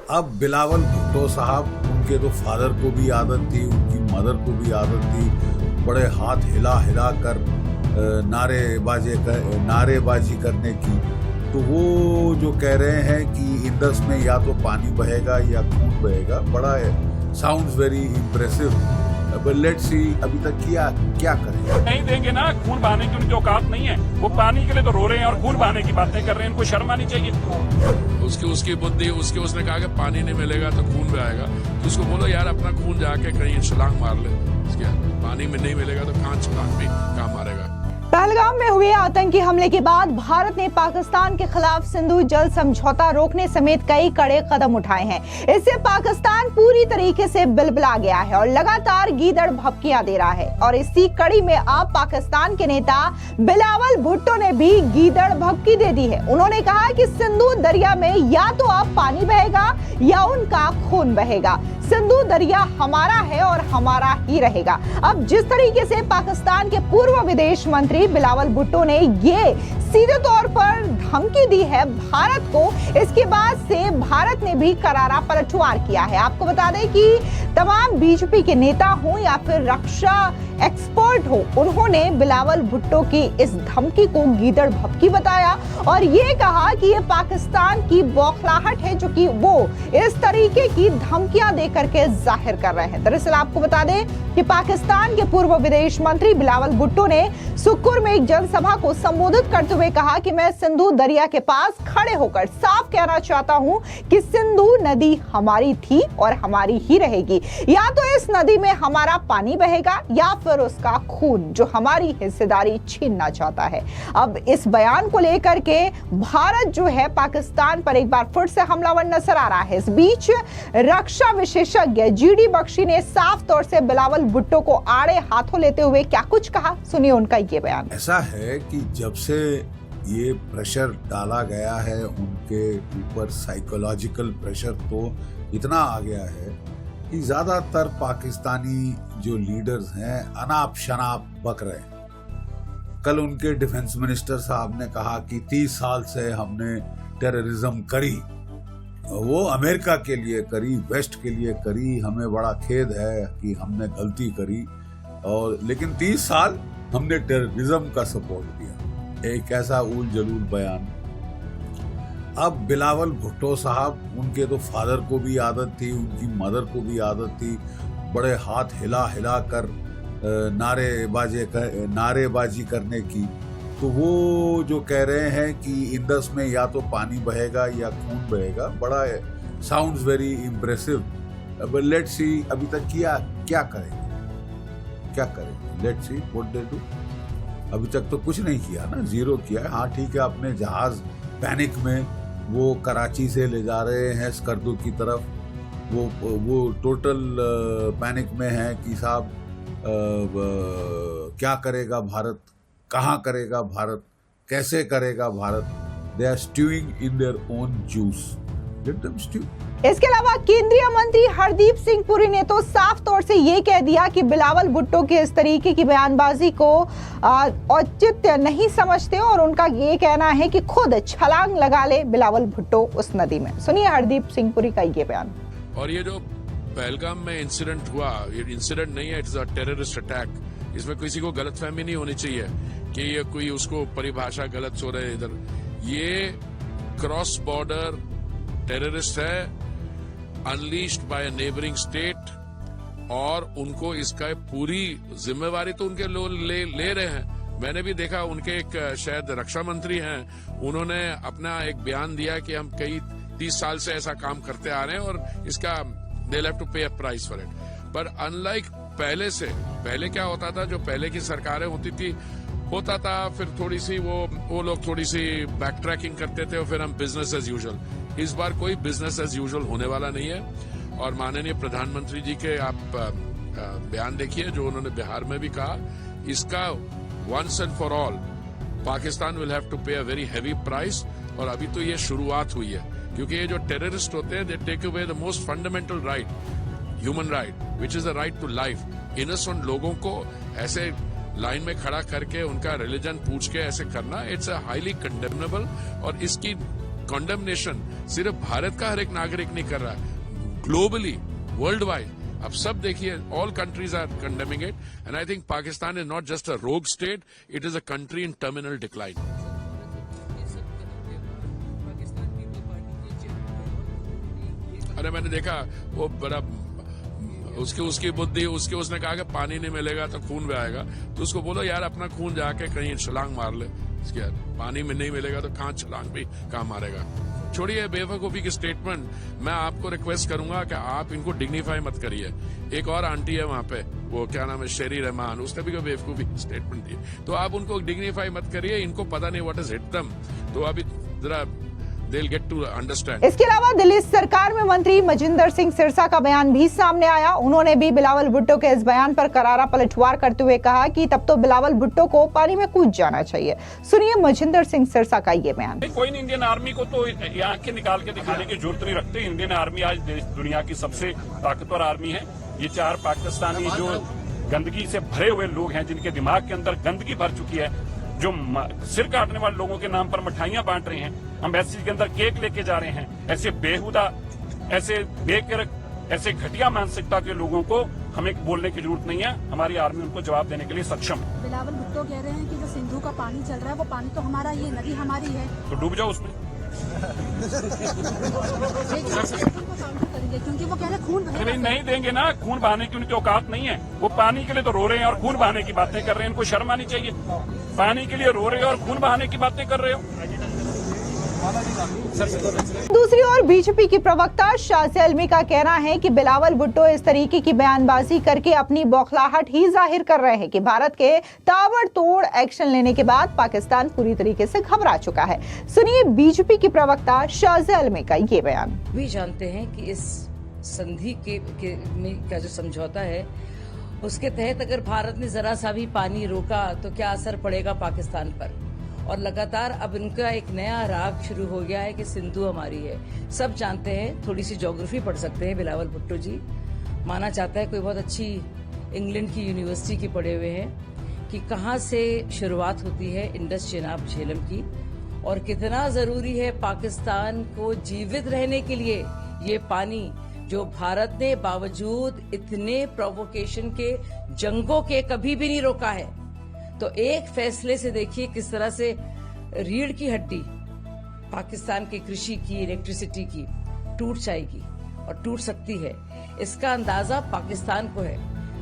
अब बिलावल भुट्टो साहब, उनके तो फादर को भी आदत थी, उनकी मदर को भी आदत थी बड़े हाथ हिला हिला कर नारेबाजी करने की। तो वो जो कह रहे हैं कि इंडस में या तो पानी बहेगा या खून बहेगा, बड़ा sounds very impressive. But let's see अभी तक क्या करेंगे। नहीं देंगे ना, खून बहाने की उनकी औकात नहीं है। वो पानी के लिए तो रो रहे हैं और खून बहाने की बातें कर रहे हैं, इनको शर्म आनी चाहिए। उसकी बुद्धि, उसने कहा कि पानी नहीं मिलेगा तो खून बहेगा। तो उसको बोलो यार अपना खून जाके कहीं छलांग मार ले। पानी में नहीं मिलेगा तो कहाँ छलांग भी काम मारेगा। पहलगाम में हुए आतंकी हमले के बाद भारत ने पाकिस्तान के खिलाफ सिंधु जल समझौता रोकने समेत कई कड़े कदम उठाए हैं। इससे पाकिस्तान पूरी तरीके से बिलबिला गया है और लगातार गीदड़ भभकियां दे रहा है। और इसी कड़ी में अब पाकिस्तान के नेता बिलावल भुट्टो ने भी गीदड़ भभकी दे दी है। उन्होंने कहा कि सिंधु दरिया में या तो अब पानी बहेगा या उनका खून बहेगा। सिंधु दरिया हमारा है और हमारा ही रहेगा। अब जिस तरीके से पाकिस्तान के पूर्व विदेश मंत्री बिलावल भुट्टो ने ये सीधे तौर पर धमकी दी है भारत को, इसके बाद से भारत ने भी करारा पलटवार किया है। आपको बता दें कि तमाम बीजेपी के नेता हो या फिर रक्षा एक्सपर्ट हो, उन्होंने बिलावल भुट्टो की इस धमकी को गीदड़ भभकी बताया और ये कहा कि ये पाकिस्तान की बौखलाहट है जो कि वो इस तरीके की धमकियां देकर के जाहिर कर रहे हैं। दरअसल आपको बता दें कि पाकिस्तान के पूर्व विदेश मंत्री बिलावल भुट्टो ने सुक्कुर में एक जनसभा को संबोधित करते हुए कहा कि मैं सिंधु दरिया के पास खड़े होकर साफ कहना चाहता हूं कि सिंधु नदी हमारी थी और हमारी ही रहेगी। या तो इस नदी में हमारा पानी बहेगा या फिर उसका खून, जो हमारी हिस्सेदारी छीनना चाहता है। अब इस बयान को लेकर के भारत जो है पाकिस्तान पर एक बार फिर से हमलावर नजर आ रहा है। इस बीच रक्षा विशेषज्ञ जीडी बख्शी ने साफ तौर से बिलावल भुट्टो को आड़े हाथों लेते हुए क्या कुछ कहा, सुनिए उनका ये बयान। ऐसा है कि जब से ये प्रेशर डाला गया है उनके ऊपर, साइकोलॉजिकल प्रेशर तो इतना आ गया है कि ज्यादातर पाकिस्तानी जो लीडर्स हैं अनाप शनाप बक रहे हैं। कल उनके डिफेंस मिनिस्टर साहब ने कहा कि 30 साल से हमने टेररिज्म करी, वो अमेरिका के लिए करी, वेस्ट के लिए करी, हमें बड़ा खेद है कि हमने गलती करी, और लेकिन 30 साल हमने टेररिज्म का सपोर्ट दिया। एक ऐसा उल जलूल बयान। अब बिलावल भुट्टो साहब, उनके तो फादर को भी आदत थी, उनकी मदर को भी आदत थी बड़े हाथ हिला हिला कर नारेबाजी करने की। तो वो जो कह रहे हैं कि इंडस में या तो पानी बहेगा या खून बहेगा, बड़ा sounds very impressive. But let's see अभी तक क्या करेंगे। Let's see what they do. अभी तक तो कुछ नहीं किया ना, जीरो किया है। हाँ ठीक है, अपने जहाज पैनिक में वो कराची से ले जा रहे हैं स्कर्दू की तरफ, वो टोटल पैनिक में है कि साहब क्या करेगा भारत, कहाँ करेगा भारत, कैसे करेगा Bharat. They are stewing in their own juice, let them stew. इसके अलावा केंद्रीय मंत्री हरदीप सिंह पुरी ने तो साफ तौर से ये कह दिया कि बिलावल भुट्टो के इस तरीके की बयानबाजी को औचित्य नहीं समझते और उनका ये कहना है कि खुद छलांग लगा ले बिलावल भुट्टो उस नदी में। सुनिए हरदीप सिंह पुरी का ये बयान। और ये जो पहलगाम में इंसिडेंट हुआ, ये इंसिडेंट नहीं है, इट्स अ टेररिस्ट अटैक। इसमें किसी को गलतफहमी नहीं होनी चाहिए कि ये कोई उसको परिभाषा गलत हो रहे इधर। ये क्रॉस बॉर्डर टेररिस्ट है, unleashed by a neighbouring state, और उनको इसका पूरी जिम्मेवारी तो उनके लोग ले रहे हैं। मैंने भी देखा, उनके एक शायद रक्षा मंत्री हैं, उन्होंने अपना एक बयान दिया कि हम कई 30 साल से ऐसा काम करते आ रहे हैं और इसका they'll have to pay a price for it। पर अनलाइक पहले क्या होता था, जो पहले की सरकारें होती थी, होता था फिर थोड़ी सी वो लोग थोड़ी सी बैक ट्रैकिंग करते थे और फिर हम बिजनेस एज यूजुअल। इस बार कोई बिजनेस एज यूजुअल होने वाला नहीं है। और माननीय प्रधानमंत्री जी के आप बयान देखिए जो उन्होंने बिहार में भी कहा, इसका once and for all Pakistan will have to pay a very heavy price. और अभी तो ये शुरुआत हुई है, क्योंकि ये जो टेररिस्ट होते हैं, they take away the most fundamental right, human right, which is the right to life. Innocent लोगों को ऐसे लाइन में खड़ा करके उनका रिलीजन पूछ के ऐसे करना, इट्स अ हाईली कंडेमनेबल। और इसकी कॉन्डेमनेशन सिर्फ भारत का हर एक नागरिक नहीं कर रहा, ग्लोबली, वर्ल्ड वाइड। अब सब देखिए, all countries are condemning it, and I think Pakistan is not just a rogue state, it is a country in terminal decline. अरे मैंने देखा वो बड़ा उसकी बुद्धि, उसने कहा कि पानी नहीं मिलेगा तो खून बहाएगा, तो उसको बोलो यार अपना खून जाके कहीं छलांग मार ले। इसके यार पानी में नहीं मिलेगा तो कहाँ छलांग भी कहाँ मारेगा। छोड़िए बेवकूफी की स्टेटमेंट। मैं आपको रिक्वेस्ट करूंगा कि आप इनको डिग्निफाई मत करिए। एक और आंटी है वहां पे, वो क्या नाम है, शेरी रहमान, उसने भी कोई बेवकूफी की स्टेटमेंट दी, तो आप उनको डिग्निफाई मत करिए। इनको पता नहीं व्हाट इज हिट देम, तो अभी जरा they'll get to understand। इसके अलावा दिल्ली सरकार में मंत्री मजिंदर सिंह सिरसा का बयान भी सामने आया। उन्होंने भी बिलावल भुट्टो के इस बयान पर करारा पलटवार करते हुए कहा कि तब तो बिलावल भुट्टो को पानी में कूद जाना चाहिए। सुनिए मजिंदर सिंह सिरसा का ये बयान। कोई नहीं, इंडियन आर्मी को तो ये आंखें निकाल के दिखाने की जरूरत नहीं रखते। इंडियन आर्मी आज दुनिया की सबसे ताकतवर आर्मी है। ये 4 पाकिस्तानी जो गंदगी से भरे हुए लोग हैं, जिनके दिमाग के अंदर गंदगी भर चुकी है, जो सिर काटने वाले लोगों के नाम पर मिठाइयां बांट रहे हैं, एम्बेसी के अंदर केक लेके जा रहे हैं, ऐसे बेहुदा, ऐसे बेकर, ऐसे घटिया मानसिकता के लोगों को हमें बोलने की जरूरत नहीं है। हमारी आर्मी उनको जवाब देने के लिए सक्षम है। बिलावल भुट्टो कह रहे हैं कि जो सिंधु का पानी चल रहा है वो पानी तो हमारा ही है, नदी हमारी है, तो डूब जाओ उसमें। क्योंकि वो कह रहे हैं खून बहेगा। नहीं देंगे ना, खून बहाने की उनकी औकात नहीं है। वो पानी के लिए तो रो रहे हैं और खून बहाने की बातें कर रहे हैं। इनको शर्म आनी चाहिए। पानी के लिए रो रहे हो और खून बहाने की बातें कर रहे हो। दूसरी ओर बीजेपी की प्रवक्ता शाज़िया आलमी का कहना है कि बिलावल भुट्टो इस तरीके की बयानबाजी करके अपनी बौखलाहट ही जाहिर कर रहे हैं कि भारत के ताबड़तोड़ एक्शन लेने के बाद पाकिस्तान पूरी तरीके से घबरा चुका है। सुनिए बीजेपी की प्रवक्ता शाज़िया आलमी का ये बयान। भी जानते हैं कि इस संधि का जो समझौता है उसके तहत अगर भारत ने जरा सा भी पानी रोका तो क्या असर पड़ेगा पाकिस्तान पर। और लगातार अब इनका एक नया राग शुरू हो गया है कि सिंधु हमारी है। सब जानते हैं, थोड़ी सी ज्योग्राफी पढ़ सकते हैं बिलावल भुट्टो जी। माना जाता है कोई बहुत अच्छी इंग्लैंड की यूनिवर्सिटी की पढ़े हुए हैं कि कहाँ से शुरुआत होती है इंडस चेनाब झेलम की, और कितना जरूरी है पाकिस्तान को जीवित रहने के लिए ये पानी, जो भारत ने बावजूद इतने प्रोवोकेशन के, जंगों के कभी भी नहीं रोका है। तो एक फैसले से देखिए किस तरह से रीढ़ की हड्डी पाकिस्तान की कृषि की, इलेक्ट्रिसिटी की टूट जाएगी और टूट सकती है। इसका अंदाजा पाकिस्तान को है।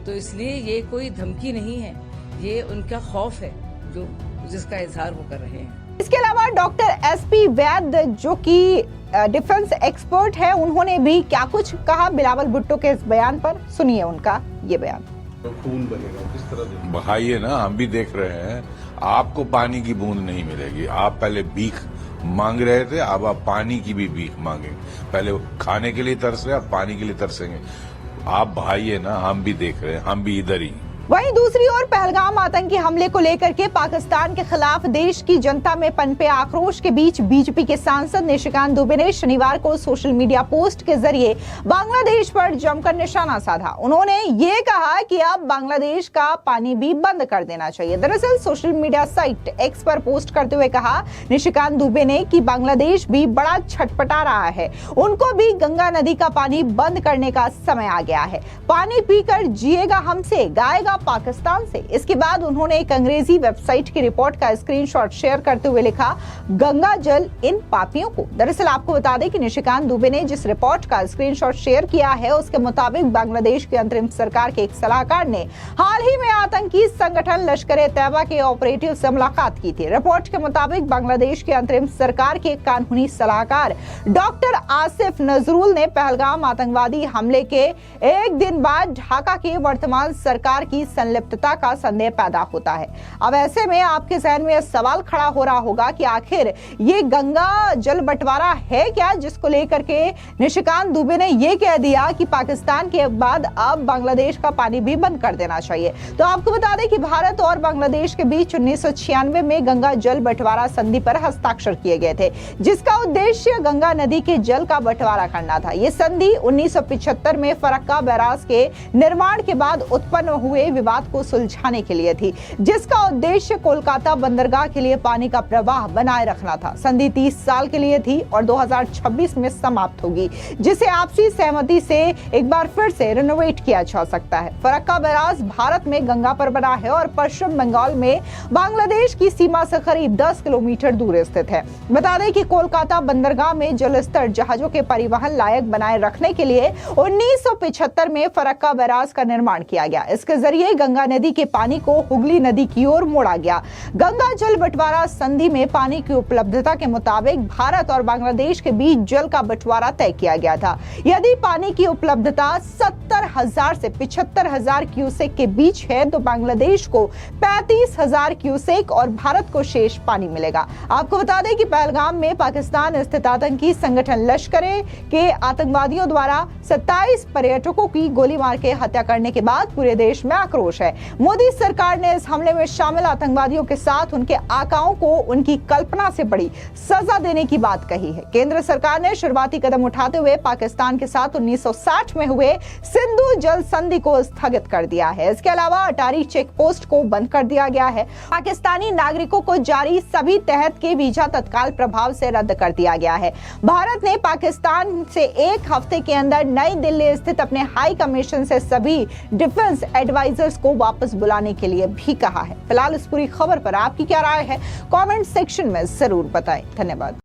तो इसलिए ये कोई धमकी नहीं है, ये उनका खौफ है जो जिसका इजहार वो कर रहे हैं। इसके अलावा डॉक्टर एसपी वैद्य जो कि डिफेंस एक्सपर्ट है, उन्होंने भी क्या कुछ कहा बिलावल भुट्टो के इस बयान पर। सुनिए उनका ये बयान। तो खून बहेगा किस तरह बहाइए ना, हम भी देख रहे हैं। आपको पानी की बूंद नहीं मिलेगी। आप पहले भीख मांग रहे थे, अब आप पानी की भी भीख मांगेंगे। पहले खाने के लिए तरस रहे, अब पानी के लिए तरसेंगे। आप बहाइए ना, हम भी देख रहे हैं, हम भी इधर ही। वहीं दूसरी ओर पहलगाम आतंकी हमले को लेकर के पाकिस्तान के खिलाफ देश की जनता में पनपे आक्रोश के बीच बीजेपी के सांसद निशिकांत दुबे ने शनिवार को सोशल मीडिया पोस्ट के जरिए बांग्लादेश पर जमकर निशाना साधा। उन्होंने ये कहा कि अब बांग्लादेश का पानी भी बंद कर देना चाहिए। दरअसल सोशल मीडिया साइट एक्स पर पोस्ट करते हुए कहा निशिकांत दुबे ने कि बांग्लादेश भी बड़ा छटपटा रहा है, उनको भी गंगा नदी का पानी बंद करने का समय आ गया है। पानी पीकर जिएगा हमसे, गाएगा पाकिस्तान से। इसके बाद उन्होंने एक अंग्रेजी वेबसाइट की रिपोर्ट का स्क्रीनशॉट शेयर करते हुए लिखा, गंगा जल इन पापियों को। दरअसल आपको बता दें कि निशिकांत दुबे ने जिस रिपोर्ट का स्क्रीनशॉट शेयर किया है उसके मुताबिक बांग्लादेश की अंतरिम सरकार के एक सलाहकार ने हाल ही में आतंकी संगठन लश्कर-ए-तैयबा के ऑपरेटिव से मुलाकात की थी। रिपोर्ट के मुताबिक बांग्लादेश की अंतरिम सरकार के कानूनी सलाहकार डॉक्टर आसिफ नजरुल ने पहलगाम आतंकवादी हमले के एक दिन बाद ढाका के वर्तमान सरकार की संलिप्तता का संदेह पैदा होता है। अब ऐसे में आपके जहन में सवाल खड़ा हो रहा होगा कि आखिर ये गंगा जल बंटवारा है क्या, जिसको लेकर के निशिकांत दुबे ने ये कह दिया कि पाकिस्तान के बाद अब बांग्लादेश का पानी भी बंद कर देना चाहिए। तो आपको बता दें कि भारत और बांग्लादेश के बीच 1996 में गंगा जल बंटवारा संधि पर हस्ताक्षर किए गए थे, जिसका उद्देश्य गंगा नदी के जल का बंटवारा करना था। ये संधि 1975 में फरक्का बैराज के निर्माण के बाद उत्पन्न हुए विवाद को सुलझाने के लिए थी, जिसका उद्देश्य कोलकाता बंदरगाह के लिए पानी का प्रवाह बनाए रखना था। संधि 30 साल के लिए थी और 2026 में समाप्त होगी, जिसे आपसी सहमति से एक बार फिर से रिनोवेट किया जा सकता है। फरक्का बैराज भारत में गंगा पर बना है और पश्चिम बंगाल में बांग्लादेश की सीमा से करीब 10 किलोमीटर दूर स्थित है। बता दें कि कोलकाता बंदरगाह में जलस्तर जहाजों के परिवहन लायक बनाए रखने के लिए 1975 में फरक्का बैराज का निर्माण किया गया। इसके जरिए गंगा नदी के पानी को हुगली नदी की ओर मोड़ा गया। गंगा जल बंटवारा संधि में पानी की उपलब्धता के मुताबिक भारत और बांग्लादेश के बीच जल का बंटवारा तय किया गया था। यदि पानी की उपलब्धता 70,000 से 75,000 क्यूसेक के बीच है तो बांग्लादेश को 35,000 क्यूसेक और भारत को शेष पानी मिलेगा। आपको बता दें कि पहलगाम में पाकिस्तान स्थित आतंकी संगठन लश्कर के आतंकवादियों द्वारा 27 पर्यटकों की गोली मार के हत्या करने के बाद पूरे देश में आक्रोश है। मोदी सरकार ने इस हमले में शामिल आतंकवादियों के साथ उनके आकाओं को उनकी कल्पना से बड़ी सजा देने की बात कही है। केंद्र सरकार ने शुरुआती कदम उठाते हुए पाकिस्तान के साथ 1960 में हुए सिंधु जल संधि को स्थगित कर दिया है। इसके अलावा अटारी चेक पोस्ट को बंद कर दिया गया है। पाकिस्तानी नागरिकों को जारी सभी तहत के वीजा तत्काल प्रभाव से रद्द कर दिया गया है। भारत ने पाकिस्तान से एक हफ्ते के अंदर नई दिल्ली स्थित अपने हाई कमीशन से सभी डिफेंस एडवाइजर्स को वापस बुलाने के लिए भी कहा है। फिलहाल इस पूरी खबर पर आपकी क्या राय है, कमेंट सेक्शन में जरूर बताएं। धन्यवाद।